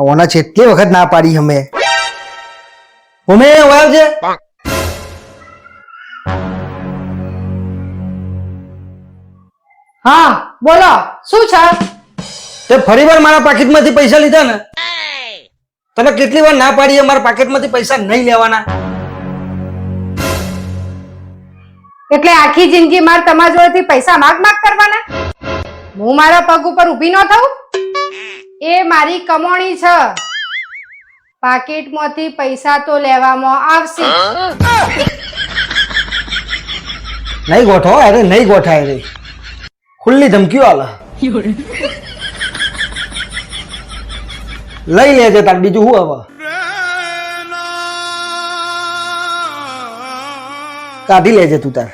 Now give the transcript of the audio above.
ઓના છેટલી વખત ના પાડી અમે ભૂમે આવજે હા બોલો શું છે? તે ફરીવાર મારા પાકીટમાંથી પૈસા લીધા ને તને કેટલી વાર ના પાડી મારા પાકીટમાંથી પૈસા નહીં લેવાના એટલે આખી જિંદગી મારે તમારા જોડેથી પૈસા માગ કરવાના? હું મારા પગ ઉપર ઊભી ન થઉં? એ મારી કમાણી છે, પાકીટમાંથી પૈસા તો લેવામાં આવશે. નહીં ગોઠો અરે નહીં ગોઠાય રે ખુલ્લી ધમકીઓ આલે લઈ લેજે તાર બીજું શું હવે કાઢી લેજે તું તાર